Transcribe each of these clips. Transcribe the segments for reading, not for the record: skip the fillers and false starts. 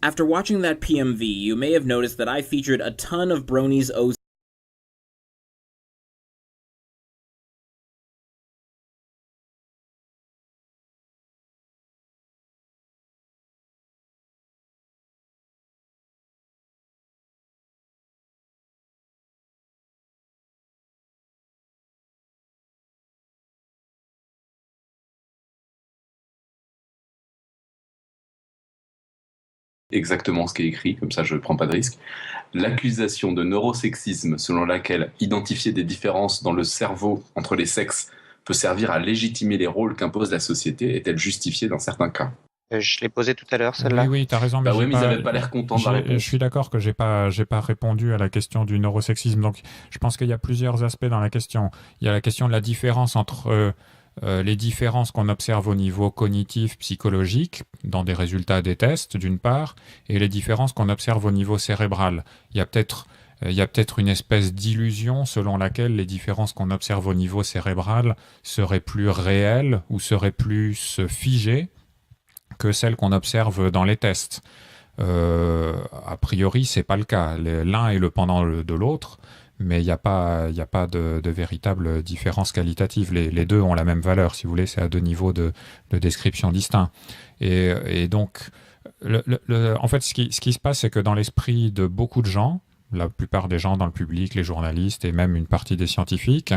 After watching that PMV, you may have noticed that I featured a ton of Brony's OC. Exactement ce qui est écrit, comme ça je ne prends pas de risque. L'accusation de neurosexisme selon laquelle identifier des différences dans le cerveau entre les sexes peut servir à légitimer les rôles qu'impose la société est-elle justifiée dans certains cas? Je l'ai posé tout à l'heure, Oui, celle-là. oui, t'as raison, mais Bah ouais, mais ils pas, n'avaient pas l'air contents de la réponse. je suis d'accord que j'ai pas répondu à la question du neurosexisme. Donc, je pense qu'il y a plusieurs aspects dans la question. Il y a la question de la différence entre les différences qu'on observe au niveau cognitif, psychologique, dans des résultats des tests, d'une part, et les différences qu'on observe au niveau cérébral. Il y a peut-être une espèce d'illusion selon laquelle les différences qu'on observe au niveau cérébral seraient plus réelles ou seraient plus figées que celles qu'on observe dans les tests. A priori, c'est pas le cas. L'un est le pendant de l'autre, mais il n'y a pas de véritable différence qualitative. Les deux ont la même valeur, si vous voulez, c'est à deux niveaux de description distincts. Et donc, en fait, ce qui se passe, c'est que dans l'esprit de beaucoup de gens, la plupart des gens dans le public, les journalistes et même une partie des scientifiques,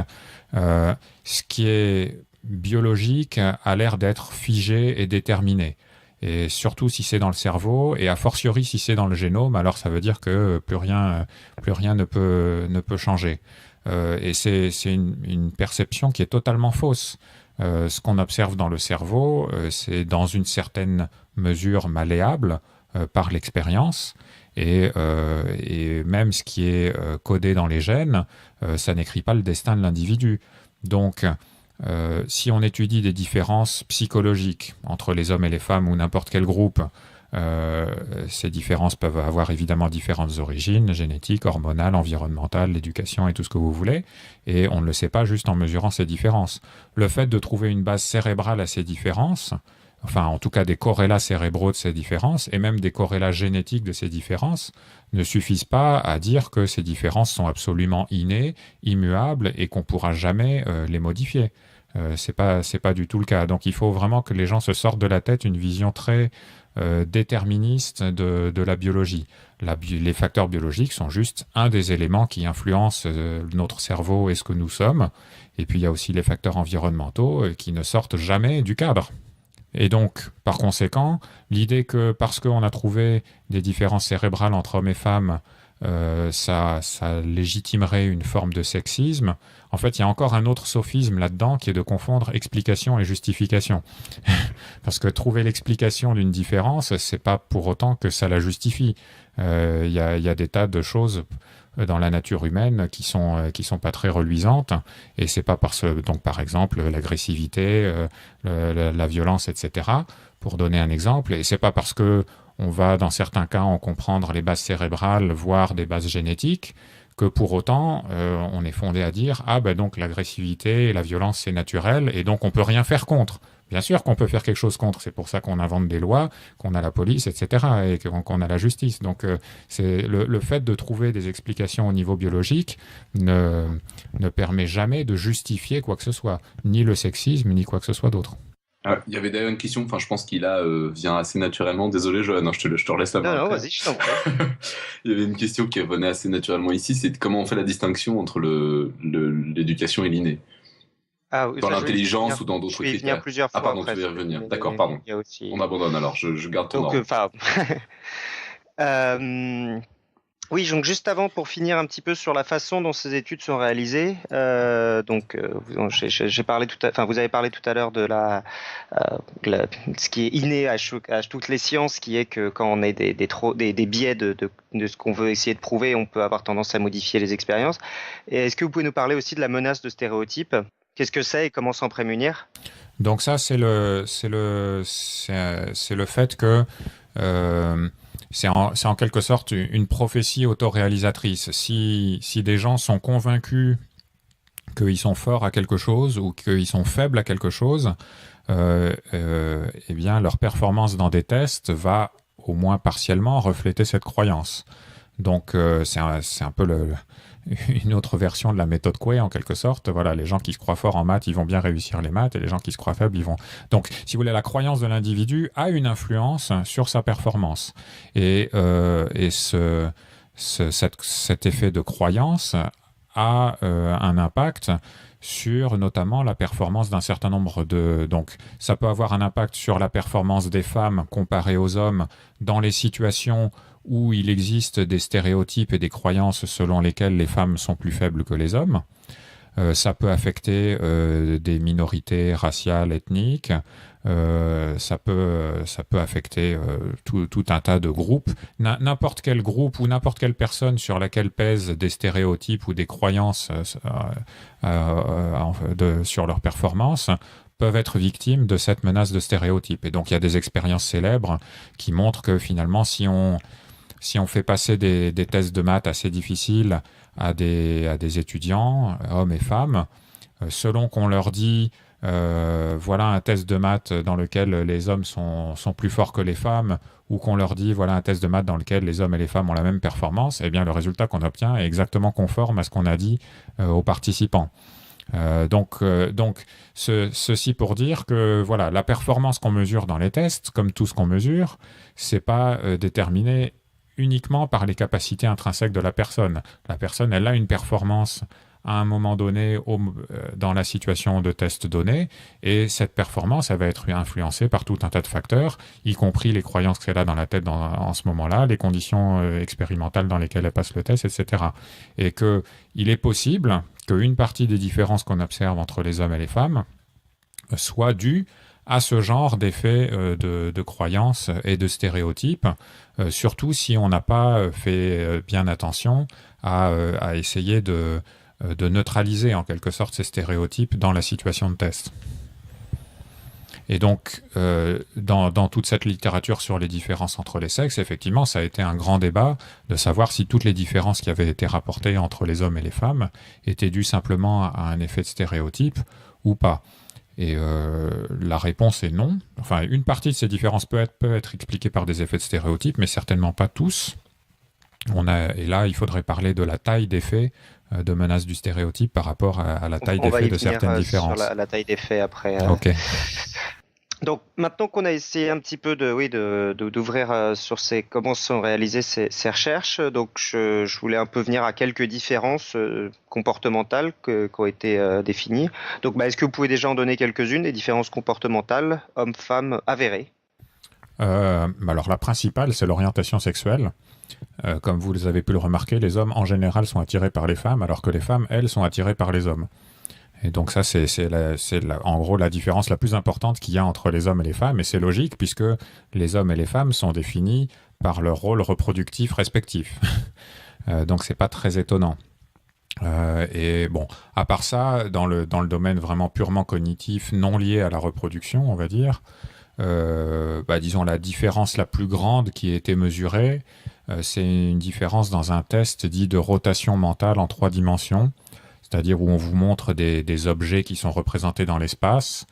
ce qui est biologique a l'air d'être figé et déterminé. Et surtout si c'est dans le cerveau, et a fortiori si c'est dans le génome, alors ça veut dire que plus rien ne peut changer. Et c'est une perception qui est totalement fausse. Ce qu'on observe dans le cerveau, c'est dans une certaine mesure malléable par l'expérience, et même ce qui est codé dans les gènes, ça n'écrit pas le destin de l'individu. Donc, si on étudie des différences psychologiques entre les hommes et les femmes ou n'importe quel groupe, ces différences peuvent avoir évidemment différentes origines, génétiques, hormonales, environnementales, l'éducation et tout ce que vous voulez, et on ne le sait pas juste en mesurant ces différences. Le fait de trouver une base cérébrale à ces différences, enfin en tout cas des corrélats cérébraux de ces différences, et même des corrélats génétiques de ces différences, ne suffisent pas à dire que ces différences sont absolument innées, immuables, et qu'on ne pourra jamais les modifier. C'est pas du tout le cas. Donc il faut vraiment que les gens se sortent de la tête une vision très déterministe de la biologie. Les facteurs biologiques sont juste un des éléments qui influencent notre cerveau et ce que nous sommes. Et puis il y a aussi les facteurs environnementaux qui ne sortent jamais du cadre. Et donc, par conséquent, l'idée que parce qu'on a trouvé des différences cérébrales entre hommes et femmes, ça légitimerait une forme de sexisme. En fait, il y a encore un autre sophisme là-dedans qui est de confondre explication et justification. Parce que trouver l'explication d'une différence, c'est pas pour autant que ça la justifie. Il y a des tas de choses dans la nature humaine qui sont pas très reluisantes, et c'est pas donc par exemple l'agressivité, la violence, etc. pour donner un exemple, et c'est pas parce que on va dans certains cas en comprendre les bases cérébrales, voire des bases génétiques, que pour autant on est fondé à dire donc l'agressivité et la violence c'est naturel et donc on peut rien faire contre. Bien sûr qu'on peut faire quelque chose contre, c'est pour ça qu'on invente des lois, qu'on a la police, etc. et qu'on a la justice. Donc c'est le fait de trouver des explications au niveau biologique ne permet jamais de justifier quoi que ce soit, ni le sexisme, ni quoi que ce soit d'autre. Il y avait d'ailleurs une question, je pense qu'il vient assez naturellement. Désolé, Johan, je te relaisse la main. Non, vas-y, je t'en prie. Il y avait une question qui revenait assez naturellement ici, c'est comment on fait la distinction entre l'éducation et l'inné. Dans l'intelligence ou dans d'autres critères. Je vais y venir plusieurs fois. Pardon, tu veux y revenir. D'accord, pardon. On abandonne alors, je garde ton ordre. Oui, donc juste avant, pour finir un petit peu sur la façon dont ces études sont réalisées, vous avez parlé tout à l'heure de ce qui est inné à toutes les sciences, qui est que quand on a des biais de ce qu'on veut essayer de prouver, on peut avoir tendance à modifier les expériences. Et est-ce que vous pouvez nous parler aussi de la menace de stéréotypes ? Qu'est-ce que c'est et comment s'en prémunir ? Donc ça, c'est le fait que c'est en quelque sorte une prophétie autoréalisatrice. Si des gens sont convaincus qu'ils sont forts à quelque chose ou qu'ils sont faibles à quelque chose, eh bien leur performance dans des tests va au moins partiellement refléter cette croyance. Donc c'est un peu une autre version de la méthode Coué en quelque sorte. Voilà, les gens qui se croient forts en maths, ils vont bien réussir les maths, et les gens qui se croient faibles, ils vont... Donc, si vous voulez, la croyance de l'individu a une influence sur sa performance. Et cet effet de croyance a un impact sur notamment la performance d'un certain nombre de... Donc, ça peut avoir un impact sur la performance des femmes comparée aux hommes dans les situations où il existe des stéréotypes et des croyances selon lesquelles les femmes sont plus faibles que les hommes. Ça peut affecter des minorités raciales, ethniques. Ça peut affecter tout un tas de groupes. N'importe quel groupe ou n'importe quelle personne sur laquelle pèsent des stéréotypes ou des croyances sur leur performance peuvent être victimes de cette menace de stéréotypes. Et donc il y a des expériences célèbres qui montrent que finalement si on fait passer des tests de maths assez difficiles à des étudiants, hommes et femmes, selon qu'on leur dit voilà un test de maths dans lequel les hommes sont plus forts que les femmes, ou qu'on leur dit voilà un test de maths dans lequel les hommes et les femmes ont la même performance, eh bien le résultat qu'on obtient est exactement conforme à ce qu'on a dit aux participants. Ceci pour dire que voilà, la performance qu'on mesure dans les tests, comme tout ce qu'on mesure, c'est pas déterminé uniquement par les capacités intrinsèques de la personne. La personne, elle a une performance à un moment donné dans la situation de test donnée, et cette performance, elle va être influencée par tout un tas de facteurs, y compris les croyances qu'elle a dans la tête en ce moment-là, les conditions expérimentales dans lesquelles elle passe le test, etc. Et qu'il est possible qu'une partie des différences qu'on observe entre les hommes et les femmes soit due à ce genre d'effet de croyances et de stéréotypes, surtout si on n'a pas fait bien attention à essayer de neutraliser en quelque sorte ces stéréotypes dans la situation de test. Et donc, dans toute cette littérature sur les différences entre les sexes, effectivement, ça a été un grand débat de savoir si toutes les différences qui avaient été rapportées entre les hommes et les femmes étaient dues simplement à un effet de stéréotype ou pas. Et la réponse est non. Enfin, une partie de ces différences peut être expliquée par des effets de stéréotypes, mais certainement pas tous. Et là, il faudrait parler de la taille d'effet de menace du stéréotype par rapport à la taille d'effet de certaines différences. Sur la taille d'effet après. Ok. Donc maintenant qu'on a essayé un petit peu d'ouvrir sur comment sont réalisées ces recherches, donc je voulais un peu venir à quelques différences comportementales qui ont été définies. Donc est-ce que vous pouvez déjà en donner quelques-unes, des différences comportementales hommes-femmes avérées? Alors la principale, c'est l'orientation sexuelle. Comme vous avez pu le remarquer, les hommes en général sont attirés par les femmes, alors que les femmes, elles, sont attirées par les hommes. Et donc ça, c'est en gros la différence la plus importante qu'il y a entre les hommes et les femmes, et c'est logique puisque les hommes et les femmes sont définis par leur rôle reproductif respectif. Donc c'est pas très étonnant. Et bon, à part ça, dans le domaine vraiment purement cognitif, non lié à la reproduction, on va dire, disons la différence la plus grande qui a été mesurée, c'est une différence dans un test dit de rotation mentale en 3 dimensions, c'est-à-dire où on vous montre des objets qui sont représentés dans l'espace,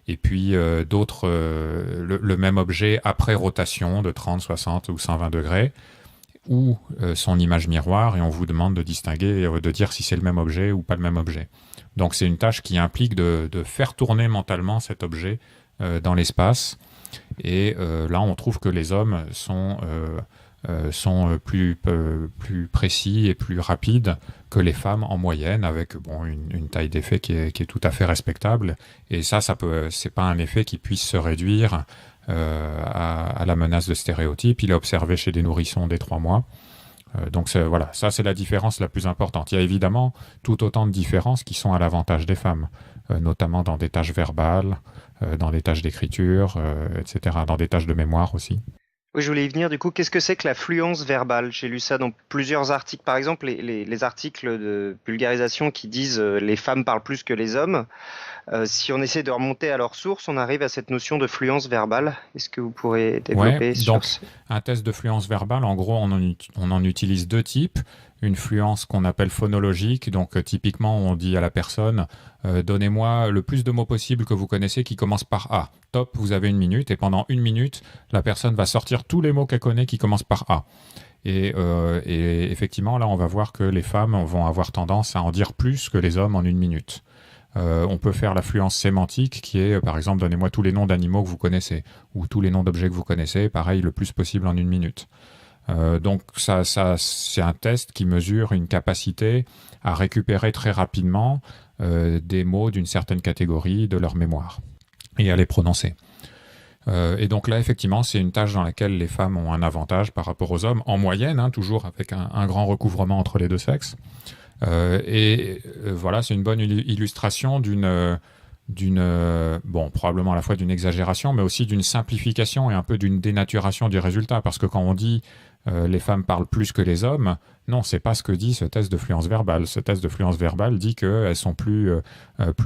et puis d'autres, le même objet après rotation de 30, 60 ou 120 degrés, ou son image miroir, et on vous demande de distinguer, de dire si c'est le même objet ou pas le même objet. Donc c'est une tâche qui implique de faire tourner mentalement cet objet dans l'espace, et là on trouve que les hommes sont plus précis et plus rapides que les femmes en moyenne, avec une taille d'effet qui est tout à fait respectable. Et c'est pas un effet qui puisse se réduire à la menace de stéréotypes. Il est observé chez des nourrissons dès 3 mois. Donc voilà, ça c'est la différence la plus importante. Il y a évidemment tout autant de différences qui sont à l'avantage des femmes, notamment dans des tâches verbales, dans des tâches d'écriture, etc., dans des tâches de mémoire aussi. Oui, je voulais y venir. Du coup, qu'est-ce que c'est que la fluence verbale? J'ai lu ça dans plusieurs articles. Par exemple, les articles de vulgarisation qui disent les femmes parlent plus que les hommes. Si on essaie de remonter à leur source, on arrive à cette notion de fluence verbale. Est-ce que vous pourrez développer sur donc, un test de fluence verbale, en gros, on en utilise 2 types. une fluence qu'on appelle phonologique. Donc typiquement, on dit à la personne donnez-moi le plus de mots possible que vous connaissez qui commencent par A. Top, vous avez 1 minute, et pendant 1 minute, la personne va sortir tous les mots qu'elle connaît qui commencent par A. Et effectivement, là, on va voir que les femmes vont avoir tendance à en dire plus que les hommes en 1 minute. On peut faire la fluence sémantique qui est, par exemple, donnez-moi tous les noms d'animaux que vous connaissez ou tous les noms d'objets que vous connaissez, pareil, le plus possible en 1 minute. Donc ça, c'est un test qui mesure une capacité à récupérer très rapidement des mots d'une certaine catégorie de leur mémoire et à les prononcer. Et donc là, effectivement, c'est une tâche dans laquelle les femmes ont un avantage par rapport aux hommes, en moyenne, hein, toujours avec un grand recouvrement entre les deux sexes. Voilà, c'est une bonne illustration probablement à la fois d'une exagération, mais aussi d'une simplification et un peu d'une dénaturation du résultat. Parce que quand on dit les femmes parlent plus que les hommes, non, c'est pas ce que dit ce test de fluence verbale. Ce test de fluence verbale dit qu'elles sont plus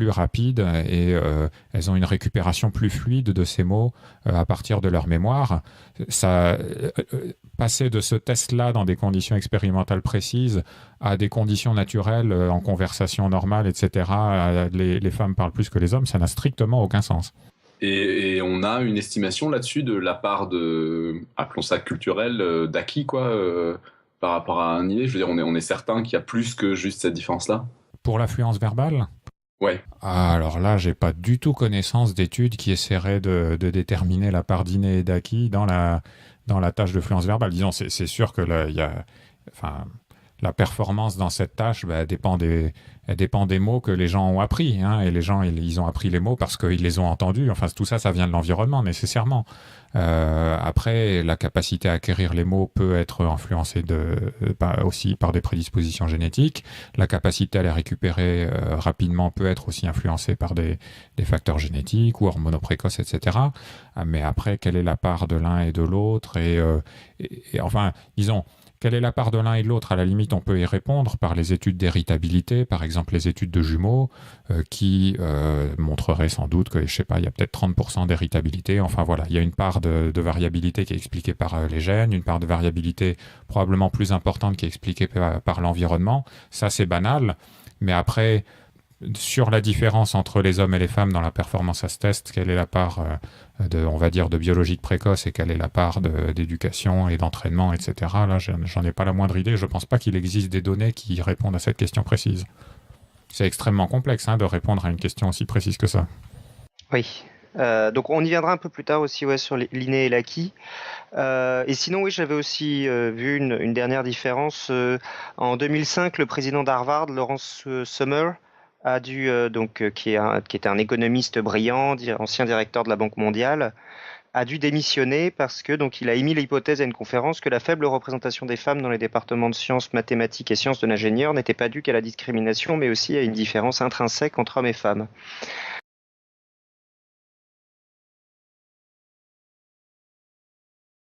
rapides et elles ont une récupération plus fluide de ces mots à partir de leur mémoire. Passer de ce test-là dans des conditions expérimentales précises à des conditions naturelles en conversation normale, etc., les femmes parlent plus que les hommes, ça n'a strictement aucun sens. Et on a une estimation là-dessus de la part de, appelons ça culturel, d'acquis, quoi, par rapport à un idée. Je veux dire, on est certain qu'il y a plus que juste cette différence-là. Pour l'affluence verbale ? Ouais. Alors là, j'ai pas du tout connaissance d'études qui essaieraient de déterminer la part d'inné et d'acquis dans la tâche de fluence verbale. Disons, c'est sûr que là, la performance dans cette tâche elle dépend des mots que les gens ont appris, hein, et les gens ils ont appris les mots parce qu'ils les ont entendus. Enfin, tout ça vient de l'environnement nécessairement. Après, la capacité à acquérir les mots peut être influencée aussi par des prédispositions génétiques. La capacité à les récupérer rapidement peut être aussi influencée par des facteurs génétiques ou hormonaux précoces, etc. Mais après, quelle est la part de l'un et de l'autre et enfin, disons, quelle est la part de l'un et de l'autre? À la limite, on peut y répondre par les études d'héritabilité, par exemple les études de jumeaux, qui montreraient sans doute que, je sais pas, il y a peut-être 30% d'héritabilité. Enfin voilà, il y a une part de variabilité qui est expliquée par les gènes, une part de variabilité probablement plus importante qui est expliquée par l'environnement. Ça, c'est banal. Mais après, sur la différence entre les hommes et les femmes dans la performance à ce test, quelle est la part on va dire, de biologique précoce et quelle est la part d'éducation et d'entraînement, etc. Là, j'en ai pas la moindre idée. Je pense pas qu'il existe des données qui répondent à cette question précise. C'est extrêmement complexe de répondre à une question aussi précise que ça. Oui. Donc on y viendra un peu plus tard aussi sur l'inné et l'acquis. Et sinon, oui, j'avais aussi vu une dernière différence. En 2005, le président d'Harvard, Lawrence Summers, qui était un économiste brillant, ancien directeur de la Banque mondiale, a dû démissionner parce que il a émis l'hypothèse à une conférence que la faible représentation des femmes dans les départements de sciences, mathématiques et sciences de l'ingénieur n'était pas due qu'à la discrimination, mais aussi à une différence intrinsèque entre hommes et femmes.